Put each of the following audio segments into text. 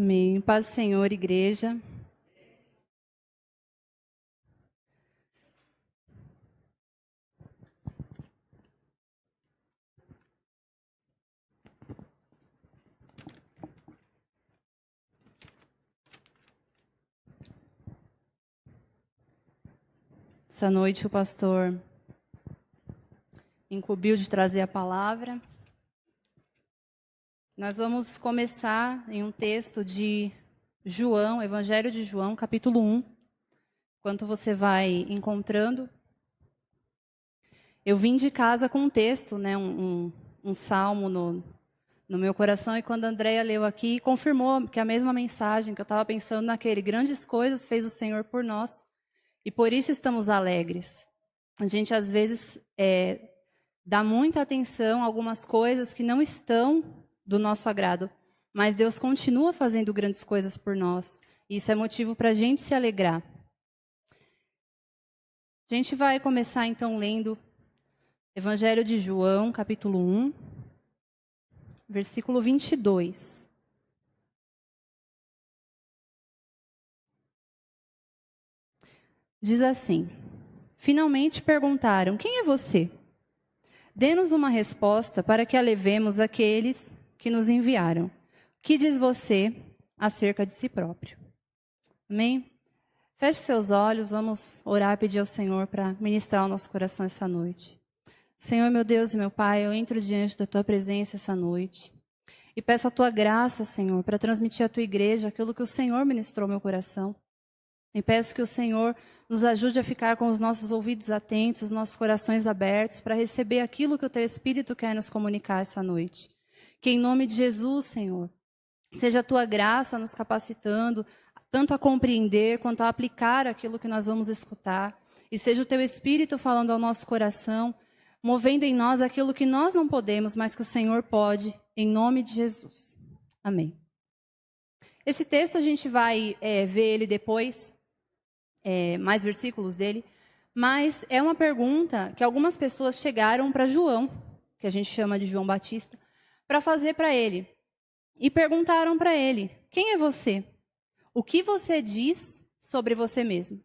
Amém. Paz do Senhor, igreja. Essa noite o pastor me incumbiu de trazer a palavra. Nós vamos começar em um texto de João, Evangelho de João, capítulo 1. Enquanto você vai encontrando, eu vim de casa com um texto, né, um salmo no meu coração, e quando a Andréia leu aqui, confirmou que a mesma mensagem que eu estava pensando naquele: grandes coisas fez o Senhor por nós, e por isso estamos alegres. A gente, às vezes, dá muita atenção a algumas coisas que não estão do nosso agrado, mas Deus continua fazendo grandes coisas por nós. Isso é motivo para a gente se alegrar. A gente vai começar, então, lendo Evangelho de João, capítulo 1, versículo 22. Diz assim: finalmente perguntaram: quem é você? Dê-nos uma resposta para que a levemos àqueles que nos enviaram. O que diz você acerca de si próprio? Amém? Feche seus olhos, vamos orar e pedir ao Senhor para ministrar o nosso coração essa noite. Senhor, meu Deus e meu Pai, eu entro diante da Tua presença essa noite e peço a Tua graça, Senhor, para transmitir à Tua igreja aquilo que o Senhor ministrou ao meu coração. E peço que o Senhor nos ajude a ficar com os nossos ouvidos atentos, os nossos corações abertos, para receber aquilo que o Teu Espírito quer nos comunicar essa noite. Que em nome de Jesus, Senhor, seja a Tua graça nos capacitando, tanto a compreender quanto a aplicar aquilo que nós vamos escutar. E seja o Teu Espírito falando ao nosso coração, movendo em nós aquilo que nós não podemos, mas que o Senhor pode, em nome de Jesus. Amém. Esse texto a gente vai ver ele depois, mais versículos dele, mas é uma pergunta que algumas pessoas chegaram para João, que a gente chama de João Batista, para fazer para ele. E perguntaram para ele: quem é você? O que você diz sobre você mesmo?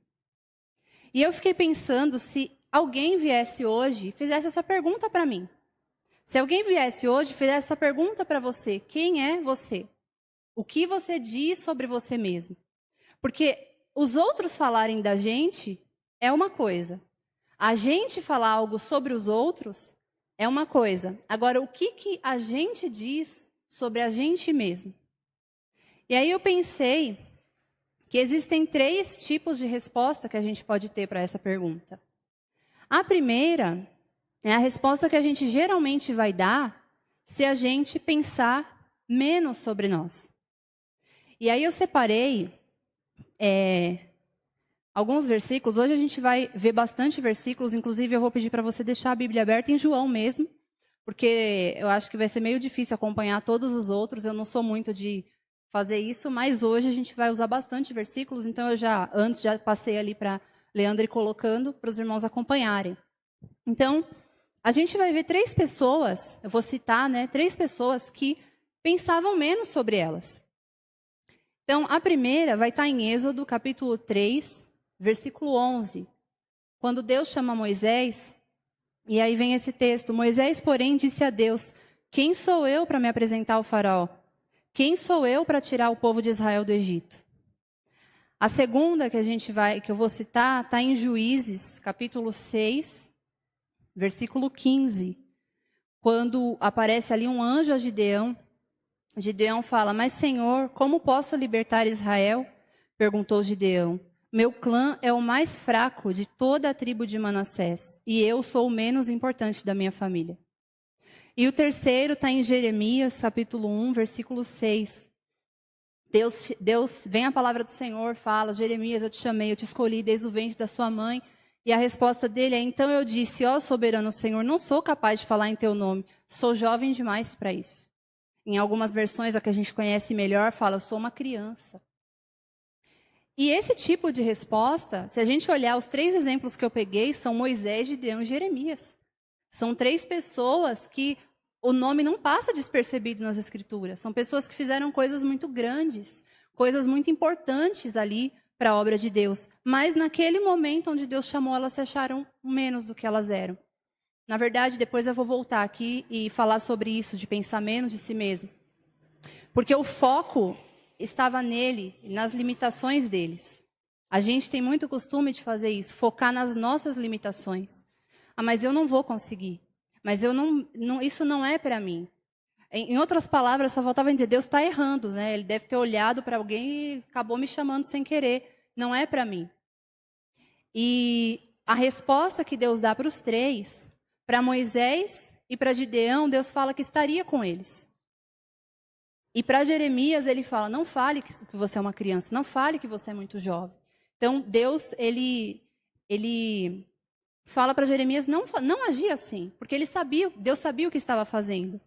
E eu fiquei pensando, se alguém viesse hoje e fizesse essa pergunta para mim. Se alguém viesse hoje e fizesse essa pergunta para você: quem é você? O que você diz sobre você mesmo? Porque os outros falarem da gente é uma coisa. A gente falar algo sobre os outros é uma coisa. Agora, o que a gente diz sobre a gente mesmo? E aí eu pensei que existem 3 tipos de resposta que a gente pode ter para essa pergunta. A primeira é a resposta que a gente geralmente vai dar se a gente pensar menos sobre nós. E aí eu separei alguns versículos. Hoje a gente vai ver bastante versículos, inclusive eu vou pedir para você deixar a Bíblia aberta em João mesmo, porque eu acho que vai ser meio difícil acompanhar todos os outros. Eu não sou muito de fazer isso, mas hoje a gente vai usar bastante versículos, então eu já passei ali para Leandro ir colocando para os irmãos acompanharem. Então, a gente vai ver 3 pessoas, eu vou citar, 3 pessoas que pensavam menos sobre elas. Então, a primeira vai estar em Êxodo, capítulo 3, versículo 11. Quando Deus chama Moisés, e aí vem esse texto: Moisés, porém, disse a Deus: quem sou eu para me apresentar ao faraó? Quem sou eu para tirar o povo de Israel do Egito? A segunda que eu vou citar está em Juízes, capítulo 6, versículo 15. Quando aparece ali um anjo a Gideão, Gideão fala: mas Senhor, como posso libertar Israel? Perguntou Gideão. Meu clã é o mais fraco de toda a tribo de Manassés, e eu sou o menos importante da minha família. E o terceiro está em Jeremias, capítulo 1, versículo 6. Deus, vem a palavra do Senhor, fala: Jeremias, eu te chamei, eu te escolhi desde o ventre da sua mãe. E a resposta dele é: então eu disse, ó soberano Senhor, não sou capaz de falar em teu nome, sou jovem demais para isso. Em algumas versões, a que a gente conhece melhor, fala: eu sou uma criança. E esse tipo de resposta, se a gente olhar os 3 exemplos que eu peguei, são Moisés, Gideão e Jeremias. São 3 pessoas que o nome não passa despercebido nas Escrituras. São pessoas que fizeram coisas muito grandes, coisas muito importantes ali para a obra de Deus. Mas naquele momento onde Deus chamou, elas se acharam menos do que elas eram. Na verdade, depois eu vou voltar aqui e falar sobre isso, de pensar menos de si mesmo. Porque o foco estava nele, nas limitações deles. A gente tem muito costume de fazer isso, focar nas nossas limitações. Ah, mas eu não vou conseguir. Mas isso não é para mim. Em outras palavras, só faltava dizer, Deus está errando, né? Ele deve ter olhado para alguém e acabou me chamando sem querer. Não é para mim. E a resposta que Deus dá para os três, para Moisés e para Gideão, Deus fala que estaria com eles. E para Jeremias, ele fala, não fale que você é uma criança, não fale que você é muito jovem. Então, Deus, ele fala para Jeremias não agir assim, porque Deus sabia o que estava fazendo.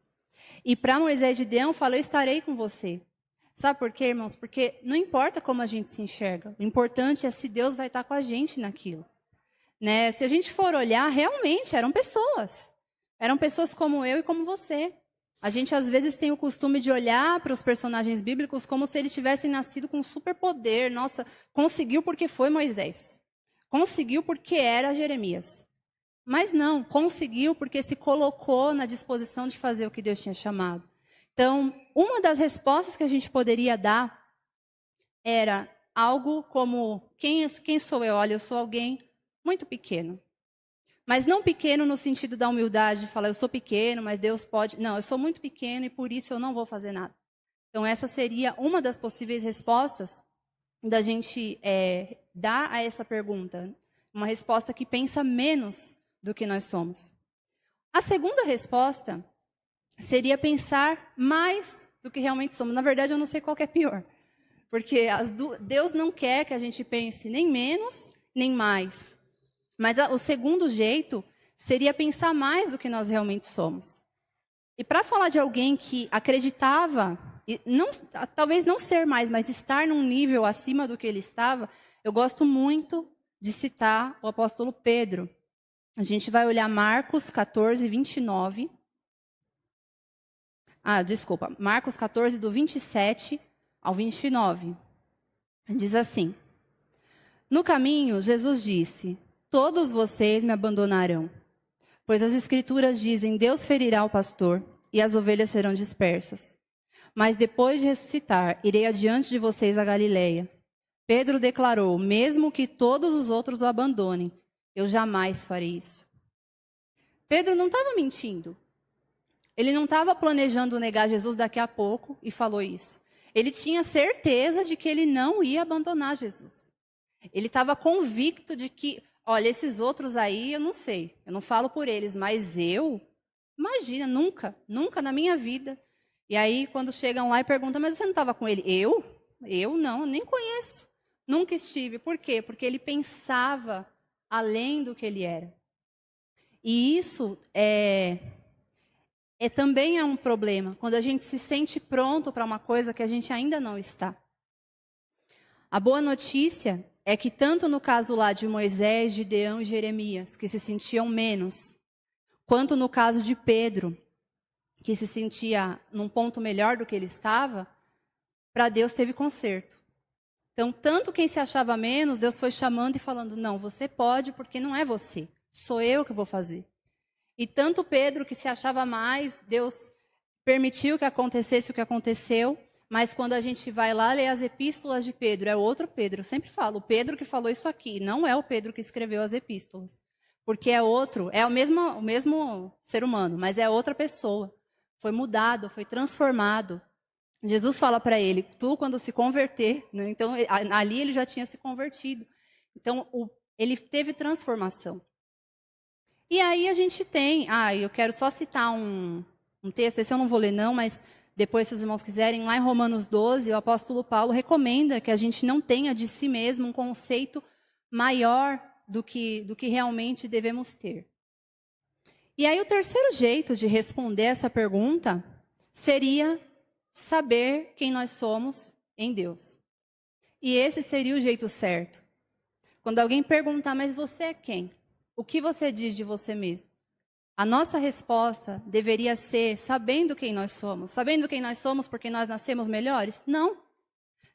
E para Moisés e Gideão, fala, eu estarei com você. Sabe por quê, irmãos? Porque não importa como a gente se enxerga, o importante é se Deus vai estar com a gente naquilo. Né? Se a gente for olhar, realmente eram pessoas. Eram pessoas como eu e como você. A gente, às vezes, tem o costume de olhar para os personagens bíblicos como se eles tivessem nascido com superpoder. Nossa, conseguiu porque foi Moisés. Conseguiu porque era Jeremias. Mas não, conseguiu porque se colocou na disposição de fazer o que Deus tinha chamado. Então, uma das respostas que a gente poderia dar era algo como, quem sou eu? Olha, eu sou alguém muito pequeno. Mas não pequeno no sentido da humildade, de falar, eu sou pequeno, mas Deus pode... Não, eu sou muito pequeno e por isso eu não vou fazer nada. Então, essa seria uma das possíveis respostas da gente dar a essa pergunta. Uma resposta que pensa menos do que nós somos. A segunda resposta seria pensar mais do que realmente somos. Na verdade, eu não sei qual que é pior. Porque Deus não quer que a gente pense nem menos, nem mais. Mas o segundo jeito seria pensar mais do que nós realmente somos. E para falar de alguém que acreditava, talvez não ser mais, mas estar num nível acima do que ele estava, eu gosto muito de citar o apóstolo Pedro. A gente vai olhar Marcos 14, 29. Marcos 14, do 27 ao 29. Diz assim: No caminho, Jesus disse, todos vocês me abandonarão, pois as Escrituras dizem, Deus ferirá o pastor e as ovelhas serão dispersas. Mas depois de ressuscitar, irei adiante de vocês a Galileia. Pedro declarou, mesmo que todos os outros o abandonem, eu jamais farei isso. Pedro não estava mentindo. Ele não estava planejando negar Jesus daqui a pouco e falou isso. Ele tinha certeza de que ele não ia abandonar Jesus. Ele estava convicto de que, olha, esses outros aí, eu não sei, eu não falo por eles, mas imagina, nunca na minha vida. E aí, quando chegam lá e perguntam, mas você não estava com ele? Eu não, nem conheço, nunca estive. Por quê? Porque ele pensava além do que ele era. E isso também é um problema, quando a gente se sente pronto para uma coisa que a gente ainda não está. A boa notícia é que tanto no caso lá de Moisés, Gideão e Jeremias, que se sentiam menos, quanto no caso de Pedro, que se sentia num ponto melhor do que ele estava, para Deus teve conserto. Então, tanto quem se achava menos, Deus foi chamando e falando, não, você pode porque não é você, sou eu que vou fazer. E tanto Pedro, que se achava mais, Deus permitiu que acontecesse o que aconteceu, mas quando a gente vai lá ler as epístolas de Pedro, é outro Pedro. Eu sempre falo, o Pedro que falou isso aqui, não é o Pedro que escreveu as epístolas. Porque é outro, é o mesmo ser humano, mas é outra pessoa. Foi mudado, foi transformado. Jesus fala para ele, tu quando se converter, né? Então ali ele já tinha se convertido. Então ele teve transformação. E aí a gente tem, eu quero só citar um texto, esse eu não vou ler não, mas depois se os irmãos quiserem, lá em Romanos 12, o apóstolo Paulo recomenda que a gente não tenha de si mesmo um conceito maior do que realmente devemos ter. E aí o terceiro jeito de responder essa pergunta seria saber quem nós somos em Deus. E esse seria o jeito certo. Quando alguém perguntar, mas você é quem? O que você diz de você mesmo? A nossa resposta deveria ser sabendo quem nós somos. Sabendo quem nós somos porque nós nascemos melhores? Não.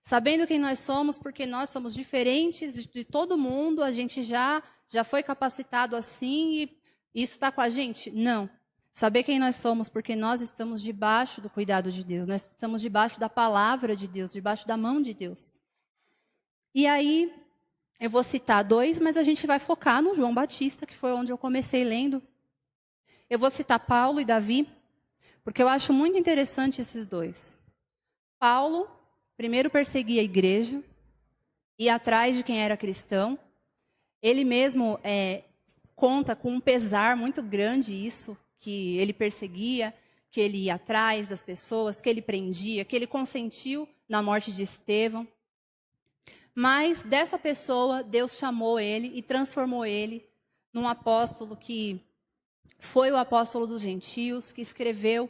Sabendo quem nós somos porque nós somos diferentes de todo mundo, a gente já foi capacitado assim e isso está com a gente? Não. Saber quem nós somos porque nós estamos debaixo do cuidado de Deus, nós estamos debaixo da palavra de Deus, debaixo da mão de Deus. E aí, eu vou citar dois, mas a gente vai focar no João Batista, que foi onde eu comecei lendo. Eu vou citar Paulo e Davi, porque eu acho muito interessante esses dois. Paulo, primeiro perseguia a igreja, ia atrás de quem era cristão. Ele mesmo conta com um pesar muito grande isso, que ele perseguia, que ele ia atrás das pessoas, que ele prendia, que ele consentiu na morte de Estevão. Mas dessa pessoa, Deus chamou ele e transformou ele num apóstolo que foi o apóstolo dos gentios, que escreveu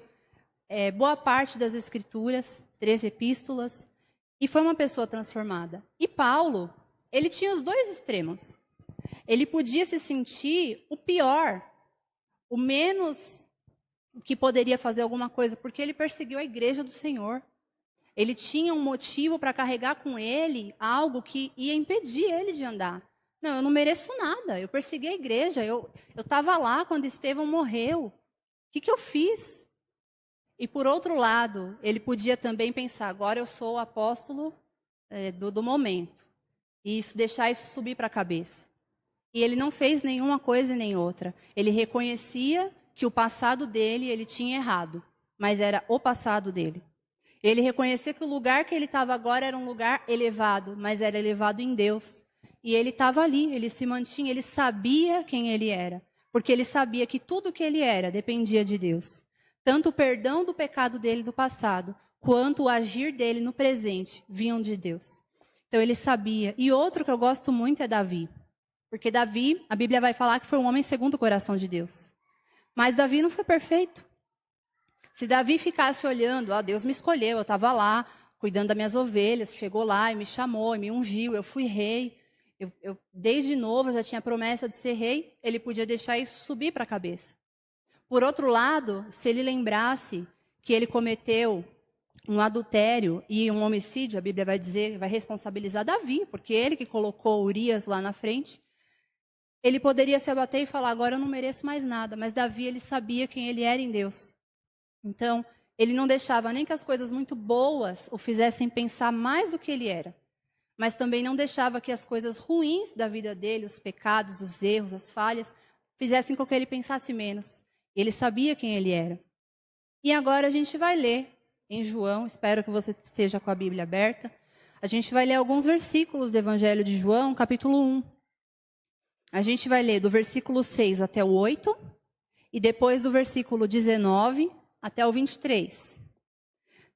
boa parte das escrituras, 3 epístolas, e foi uma pessoa transformada. E Paulo, ele tinha os dois extremos. Ele podia se sentir o pior, o menos que poderia fazer alguma coisa, porque ele perseguiu a igreja do Senhor. Ele tinha um motivo para carregar com ele algo que ia impedir ele de andar. Não, eu não mereço nada, eu persegui a igreja, eu estava lá quando Estevão morreu. O que eu fiz? E por outro lado, ele podia também pensar, agora eu sou o apóstolo do momento. E deixar isso subir para a cabeça. E ele não fez nenhuma coisa nem outra. Ele reconhecia que o passado dele, ele tinha errado. Mas era o passado dele. Ele reconhecia que o lugar que ele estava agora era um lugar elevado, mas era elevado em Deus. E ele estava ali, ele se mantinha, ele sabia quem ele era. Porque ele sabia que tudo que ele era dependia de Deus. Tanto o perdão do pecado dele do passado, quanto o agir dele no presente, vinham de Deus. Então ele sabia. E outro que eu gosto muito é Davi. Porque Davi, a Bíblia vai falar que foi um homem segundo o coração de Deus. Mas Davi não foi perfeito. Se Davi ficasse olhando, Deus me escolheu, eu estava lá, cuidando das minhas ovelhas, chegou lá e me chamou, e me ungiu, eu fui rei. Desde novo, eu já tinha promessa de ser rei, ele podia deixar isso subir para a cabeça. Por outro lado, se ele lembrasse que ele cometeu um adultério e um homicídio, a Bíblia vai dizer, vai responsabilizar Davi, porque ele que colocou Urias lá na frente, ele poderia se abater e falar, agora eu não mereço mais nada. Mas Davi, ele sabia quem ele era em Deus. Então, ele não deixava nem que as coisas muito boas o fizessem pensar mais do que ele era. Mas também não deixava que as coisas ruins da vida dele, os pecados, os erros, as falhas, fizessem com que ele pensasse menos. Ele sabia quem ele era. E agora a gente vai ler em João, espero que você esteja com a Bíblia aberta. A gente vai ler alguns versículos do Evangelho de João, capítulo 1. A gente vai ler do versículo 6 até o 8, e depois do versículo 19 até o 23.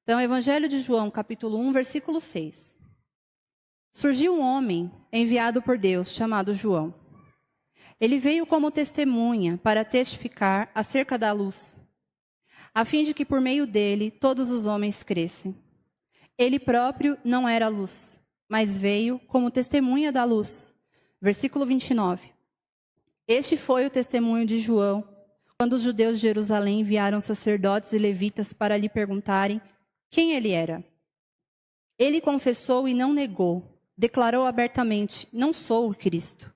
Então, Evangelho de João, capítulo 1, versículo 6. Surgiu um homem enviado por Deus, chamado João. Ele veio como testemunha para testificar acerca da luz, a fim de que por meio dele todos os homens crescem. Ele próprio não era luz, mas veio como testemunha da luz. Versículo 29. Este foi o testemunho de João, quando os judeus de Jerusalém enviaram sacerdotes e levitas para lhe perguntarem quem ele era. Ele confessou e não negou. Declarou abertamente, não sou o Cristo.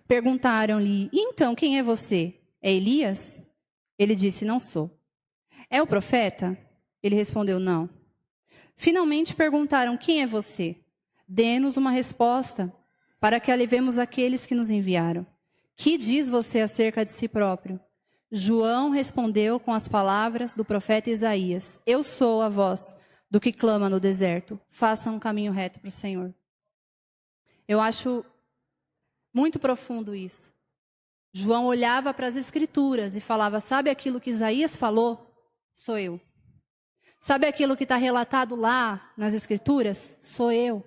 Perguntaram-lhe, e então quem é você? É Elias? Ele disse, não sou. É o profeta? Ele respondeu, não. Finalmente perguntaram, quem é você? Dê-nos uma resposta, para que alivemos aqueles que nos enviaram. Que diz você acerca de si próprio? João respondeu com as palavras do profeta Isaías, eu sou a voz do que clama no deserto, faça um caminho reto para o Senhor. Eu acho muito profundo isso. João olhava para as Escrituras e falava, sabe aquilo que Isaías falou? Sou eu. Sabe aquilo que está relatado lá nas Escrituras? Sou eu.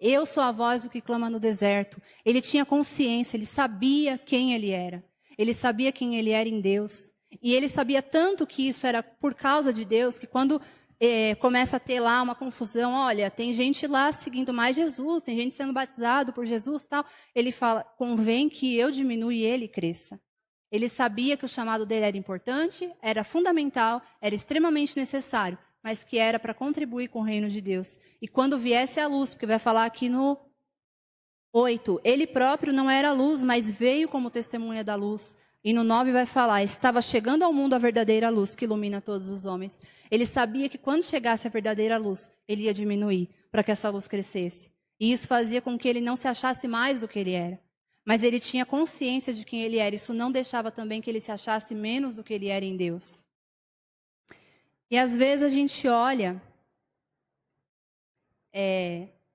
Eu sou a voz do que clama no deserto. Ele tinha consciência, ele sabia quem ele era. Ele sabia quem ele era em Deus. E ele sabia tanto que isso era por causa de Deus, que quando começa a ter lá uma confusão, olha, tem gente lá seguindo mais Jesus, tem gente sendo batizado por Jesus e tal, ele fala, convém que eu diminua e ele cresça. Ele sabia que o chamado dele era importante, era fundamental, era extremamente necessário, mas que era para contribuir com o reino de Deus. E quando viesse a luz, porque vai falar aqui no 8, ele próprio não era a luz, mas veio como testemunha da luz. E no 9 vai falar, estava chegando ao mundo a verdadeira luz que ilumina todos os homens. Ele sabia que quando chegasse a verdadeira luz, ele ia diminuir para que essa luz crescesse. E isso fazia com que ele não se achasse mais do que ele era. Mas ele tinha consciência de quem ele era. Isso não deixava também que ele se achasse menos do que ele era em Deus. E às vezes a gente olha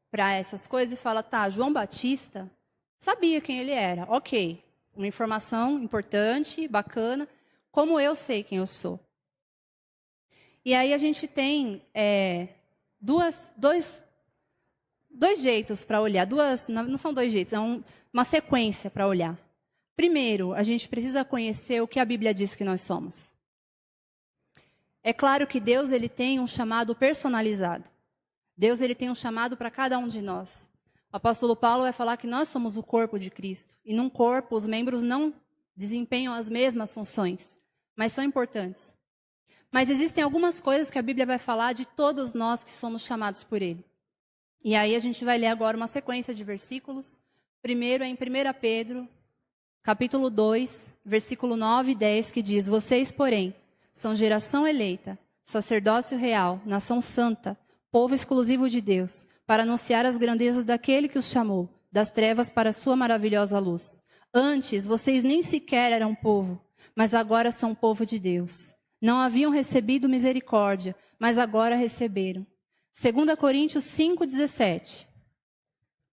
para essas coisas e fala, tá, João Batista sabia quem ele era. Ok, uma informação importante, bacana. Como eu sei quem eu sou? E aí a gente tem dois jeitos para olhar. Não são dois jeitos, é uma sequência para olhar. Primeiro, a gente precisa conhecer o que a Bíblia diz que nós somos. É claro que Deus ele tem um chamado personalizado. Deus ele tem um chamado para cada um de nós. O apóstolo Paulo vai falar que nós somos o corpo de Cristo. E num corpo, os membros não desempenham as mesmas funções, mas são importantes. Mas existem algumas coisas que a Bíblia vai falar de todos nós que somos chamados por Ele. E aí a gente vai ler agora uma sequência de versículos. Primeiro é em 1 Pedro, capítulo 2, versículo 9 e 10, que diz: Vocês, porém, são geração eleita, sacerdócio real, nação santa, povo exclusivo de Deus, para anunciar as grandezas daquele que os chamou, das trevas para a sua maravilhosa luz. Antes, vocês nem sequer eram povo, mas agora são povo de Deus. Não haviam recebido misericórdia, mas agora receberam. 2 Coríntios 5,17.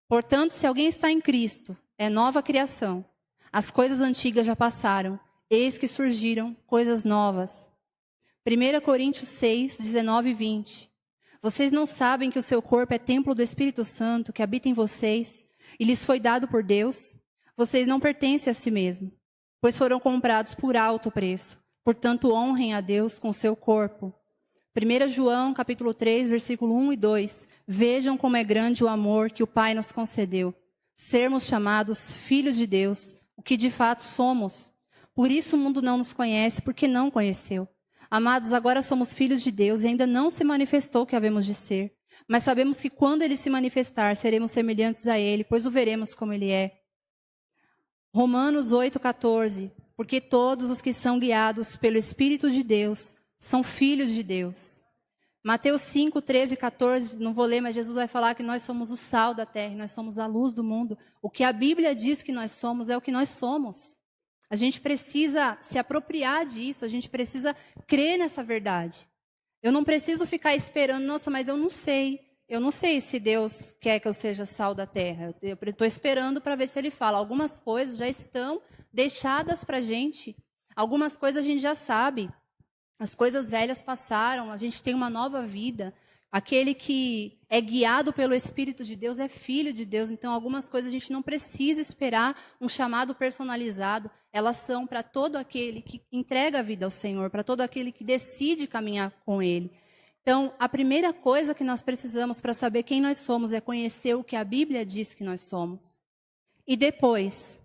Portanto, se alguém está em Cristo, é nova criação. As coisas antigas já passaram, eis que surgiram coisas novas. 1 Coríntios 6, 19 e 20. Vocês não sabem que o seu corpo é templo do Espírito Santo, que habita em vocês, e lhes foi dado por Deus? Vocês não pertencem a si mesmos, pois foram comprados por alto preço. Portanto, honrem a Deus com seu corpo. 1 João, capítulo 3, versículo 1 e 2. Vejam como é grande o amor que o Pai nos concedeu. Sermos chamados filhos de Deus, o que de fato somos. Por isso o mundo não nos conhece, porque não conheceu. Amados, agora somos filhos de Deus e ainda não se manifestou o que havemos de ser. Mas sabemos que quando Ele se manifestar, seremos semelhantes a Ele, pois o veremos como Ele é. Romanos 8, 14. Porque todos os que são guiados pelo Espírito de Deus são filhos de Deus. Mateus 5, 13 e 14, não vou ler, mas Jesus vai falar que nós somos o sal da terra, nós somos a luz do mundo. O que a Bíblia diz que nós somos é o que nós somos. A gente precisa se apropriar disso, a gente precisa crer nessa verdade. Eu não preciso ficar esperando, nossa, mas eu não sei. Eu não sei se Deus quer que eu seja sal da terra. Eu estou esperando para ver se Ele fala. Algumas coisas já estão deixadas para a gente. Algumas coisas a gente já sabe. As coisas velhas passaram, a gente tem uma nova vida. Aquele que é guiado pelo Espírito de Deus é filho de Deus. Então, algumas coisas a gente não precisa esperar um chamado personalizado. Elas são para todo aquele que entrega a vida ao Senhor, para todo aquele que decide caminhar com Ele. Então, a primeira coisa que nós precisamos para saber quem nós somos é conhecer o que a Bíblia diz que nós somos. E depois,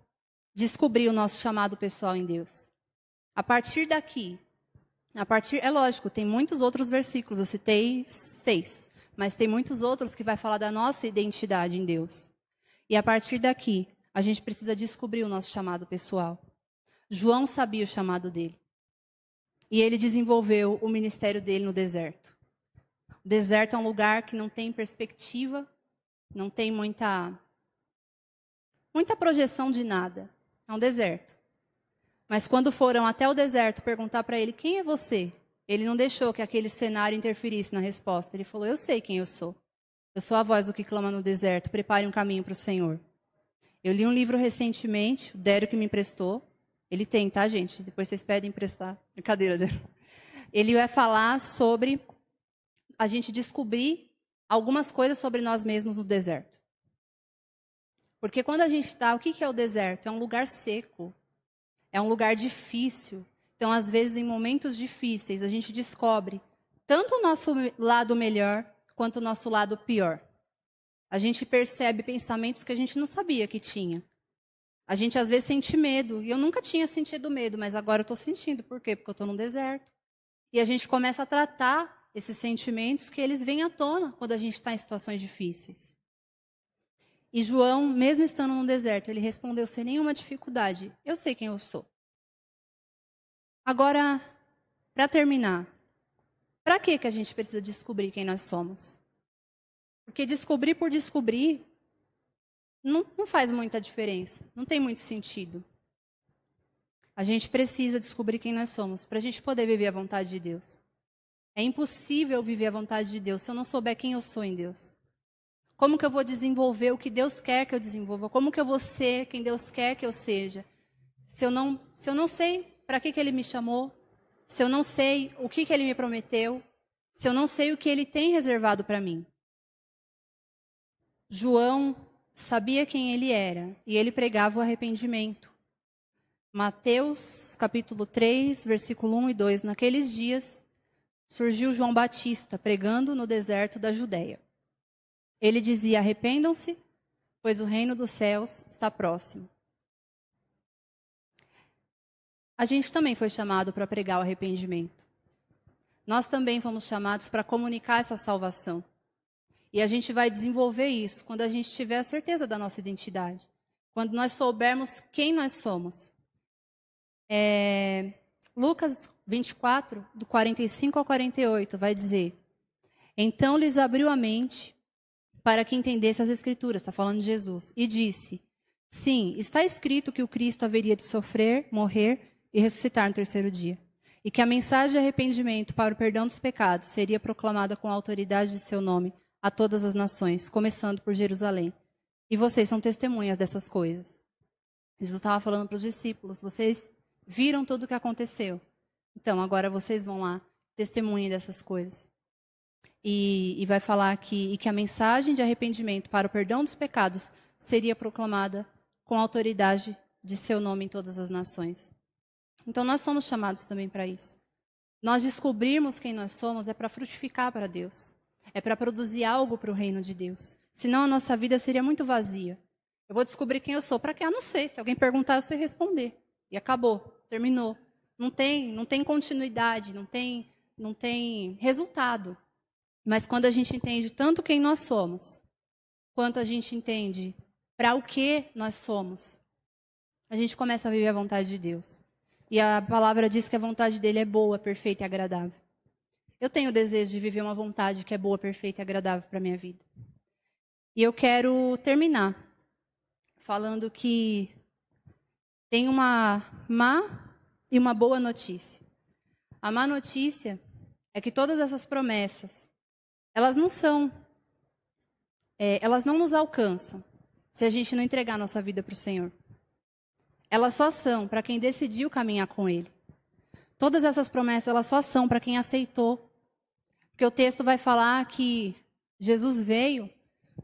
descobrir o nosso chamado pessoal em Deus. A partir daqui, é lógico, tem muitos outros versículos, eu citei 6, mas tem muitos outros que vai falar da nossa identidade em Deus. E a partir daqui, a gente precisa descobrir o nosso chamado pessoal. João sabia o chamado dele. E ele desenvolveu o ministério dele no deserto. O deserto é um lugar que não tem perspectiva, não tem muita projeção de nada. É um deserto. Mas quando foram até o deserto perguntar para ele, quem é você? Ele não deixou que aquele cenário interferisse na resposta. Ele falou, eu sei quem eu sou. Eu sou a voz do que clama no deserto. Prepare um caminho para o Senhor. Eu li um livro recentemente, o Dério que me emprestou. Ele tem, tá, gente? Depois vocês pedem emprestar. Brincadeira dele. Ele vai falar sobre a gente descobrir algumas coisas sobre nós mesmos no deserto. Porque quando a gente está... O que é o deserto? É um lugar seco. É um lugar difícil. Então, às vezes, em momentos difíceis, a gente descobre tanto o nosso lado melhor quanto o nosso lado pior. A gente percebe pensamentos que a gente não sabia que tinha. A gente às vezes sente medo, e eu nunca tinha sentido medo, mas agora eu estou sentindo. Por quê? Porque eu estou num deserto. E a gente começa a tratar esses sentimentos que eles vêm à tona quando a gente está em situações difíceis. E João, mesmo estando no deserto, ele respondeu sem nenhuma dificuldade: eu sei quem eu sou. Agora, para terminar, para que a gente precisa descobrir quem nós somos? Porque descobrir por descobrir não faz muita diferença, não tem muito sentido. A gente precisa descobrir quem nós somos para a gente poder viver a vontade de Deus. É impossível viver a vontade de Deus se eu não souber quem eu sou em Deus. Como que eu vou desenvolver o que Deus quer que eu desenvolva? Como que eu vou ser quem Deus quer que eu seja? Se eu não sei para que Ele me chamou, se eu não sei o que Ele me prometeu, se eu não sei o que Ele tem reservado para mim. João sabia quem ele era e ele pregava o arrependimento. Mateus capítulo 3, versículo 1 e 2. Naqueles dias surgiu João Batista pregando no deserto da Judéia. Ele dizia: arrependam-se, pois o reino dos céus está próximo. A gente também foi chamado para pregar o arrependimento. Nós também fomos chamados para comunicar essa salvação. E a gente vai desenvolver isso quando a gente tiver a certeza da nossa identidade. Quando nós soubermos quem nós somos. Lucas 24, do 45 ao 48, vai dizer: então lhes abriu a mente para que entendesse as Escrituras, está falando de Jesus, e disse: sim, está escrito que o Cristo haveria de sofrer, morrer e ressuscitar no terceiro dia, e que a mensagem de arrependimento para o perdão dos pecados seria proclamada com a autoridade de seu nome a todas as nações, começando por Jerusalém. E vocês são testemunhas dessas coisas. Jesus estava falando para os discípulos: vocês viram tudo o que aconteceu. Então, agora vocês vão lá, testemunhem dessas coisas. E vai falar que a mensagem de arrependimento para o perdão dos pecados seria proclamada com a autoridade de seu nome em todas as nações. Então, nós somos chamados também para isso. Nós descobrirmos quem nós somos é para frutificar para Deus. É para produzir algo para o reino de Deus. Senão a nossa vida seria muito vazia. Eu vou descobrir quem eu sou. Para quê? Eu não sei. Se alguém perguntar, eu sei responder. E acabou. Terminou. Não tem continuidade, não tem resultado. Mas quando a gente entende tanto quem nós somos, quanto a gente entende para o que nós somos, a gente começa a viver a vontade de Deus. E a palavra diz que a vontade dele é boa, perfeita e agradável. Eu tenho o desejo de viver uma vontade que é boa, perfeita e agradável para a minha vida. E eu quero terminar falando que tem uma má e uma boa notícia. A má notícia é que todas essas promessas, elas não nos alcançam se a gente não entregar a nossa vida para o Senhor. Elas só são para quem decidiu caminhar com Ele. Todas essas promessas, elas só são para quem aceitou. Porque o texto vai falar que Jesus veio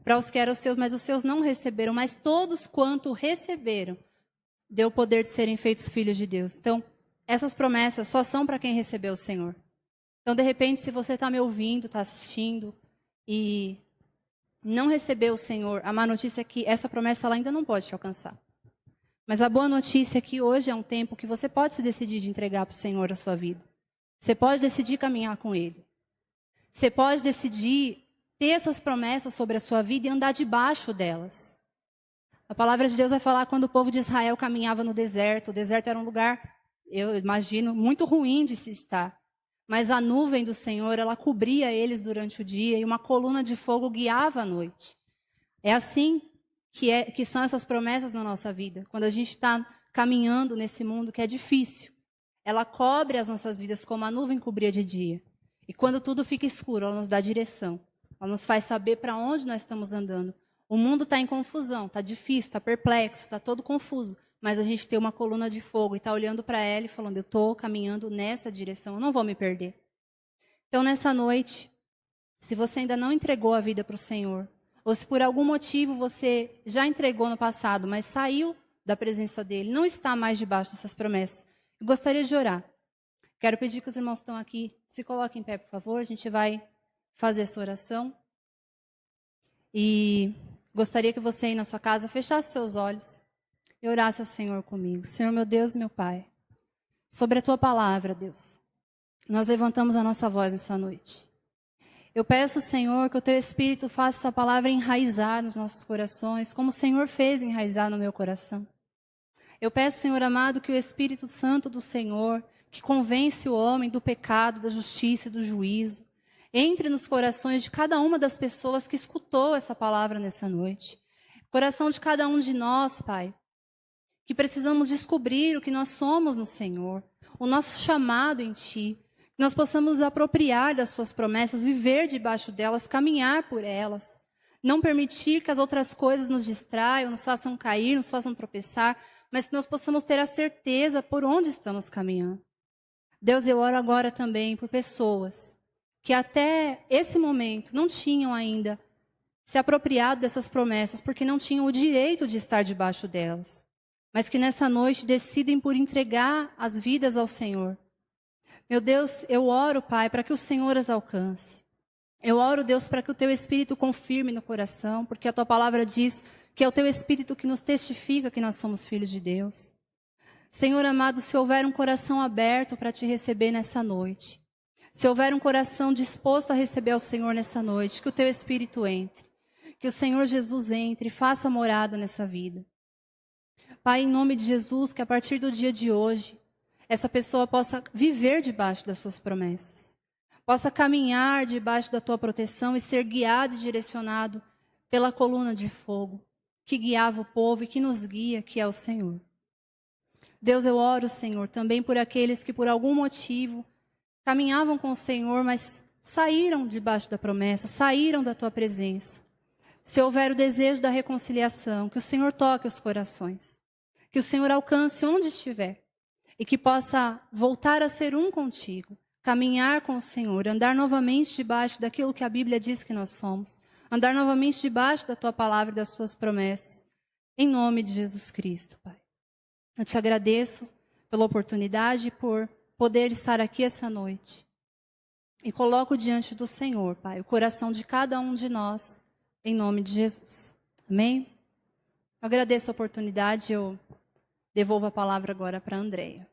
para os que eram seus, mas os seus não receberam. Mas todos quanto receberam, deu o poder de serem feitos filhos de Deus. Então, essas promessas só são para quem recebeu o Senhor. Então, de repente, se você está me ouvindo, está assistindo e não recebeu o Senhor, a má notícia é que essa promessa ela ainda não pode te alcançar. Mas a boa notícia é que hoje é um tempo que você pode se decidir de entregar para o Senhor a sua vida. Você pode decidir caminhar com Ele. Você pode decidir ter essas promessas sobre a sua vida e andar debaixo delas. A palavra de Deus vai falar quando o povo de Israel caminhava no deserto. O deserto era um lugar, eu imagino, muito ruim de se estar. Mas a nuvem do Senhor, ela cobria eles durante o dia e uma coluna de fogo guiava à noite. É assim que são essas promessas na nossa vida. Quando a gente está caminhando nesse mundo que é difícil, ela cobre as nossas vidas como a nuvem cobria de dia. E quando tudo fica escuro, ela nos dá direção. Ela nos faz saber para onde nós estamos andando. O mundo está em confusão, está difícil, está perplexo, está todo confuso. Mas a gente tem uma coluna de fogo e está olhando para ela e falando: eu estou caminhando nessa direção, eu não vou me perder. Então, nessa noite, se você ainda não entregou a vida para o Senhor, ou se por algum motivo você já entregou no passado, mas saiu da presença dEle, não está mais debaixo dessas promessas, eu gostaria de orar. Quero pedir que os irmãos que estão aqui se coloquem em pé, por favor. A gente vai fazer essa oração. E gostaria que você aí na sua casa fechasse seus olhos e orasse ao Senhor comigo. Senhor, meu Deus, meu Pai, sobre a Tua palavra, Deus, nós levantamos a nossa voz nessa noite. Eu peço, Senhor, que o Teu Espírito faça essa palavra enraizar nos nossos corações, como o Senhor fez enraizar no meu coração. Eu peço, Senhor amado, que o Espírito Santo do Senhor, que convence o homem do pecado, da justiça e do juízo, entre nos corações de cada uma das pessoas que escutou essa palavra nessa noite. Coração de cada um de nós, Pai, que precisamos descobrir o que nós somos no Senhor, o nosso chamado em Ti, que nós possamos nos apropriar das Suas promessas, viver debaixo delas, caminhar por elas, não permitir que as outras coisas nos distraiam, nos façam cair, nos façam tropeçar, mas que nós possamos ter a certeza por onde estamos caminhando. Deus, eu oro agora também por pessoas que até esse momento não tinham ainda se apropriado dessas promessas, porque não tinham o direito de estar debaixo delas, mas que nessa noite decidem por entregar as vidas ao Senhor. Meu Deus, eu oro, Pai, para que o Senhor as alcance. Eu oro, Deus, para que o Teu Espírito confirme no coração, porque a Tua palavra diz que é o Teu Espírito que nos testifica que nós somos filhos de Deus. Senhor amado, se houver um coração aberto para Te receber nessa noite, se houver um coração disposto a receber ao Senhor nessa noite, que o Teu Espírito entre, que o Senhor Jesus entre e faça morada nessa vida. Pai, em nome de Jesus, que a partir do dia de hoje, essa pessoa possa viver debaixo das Suas promessas, possa caminhar debaixo da Tua proteção e ser guiado e direcionado pela coluna de fogo que guiava o povo e que nos guia, que é o Senhor. Deus, eu oro, Senhor, também por aqueles que por algum motivo caminhavam com o Senhor, mas saíram debaixo da promessa, saíram da Tua presença. Se houver o desejo da reconciliação, que o Senhor toque os corações, que o Senhor alcance onde estiver e que possa voltar a ser um contigo, caminhar com o Senhor, andar novamente debaixo daquilo que a Bíblia diz que nós somos, andar novamente debaixo da Tua palavra e das Tuas promessas, em nome de Jesus Cristo, Pai. Eu Te agradeço pela oportunidade, por poder estar aqui essa noite. E coloco diante do Senhor, Pai, o coração de cada um de nós, em nome de Jesus. Amém? Eu agradeço a oportunidade, eu devolvo a palavra agora para a Andréia.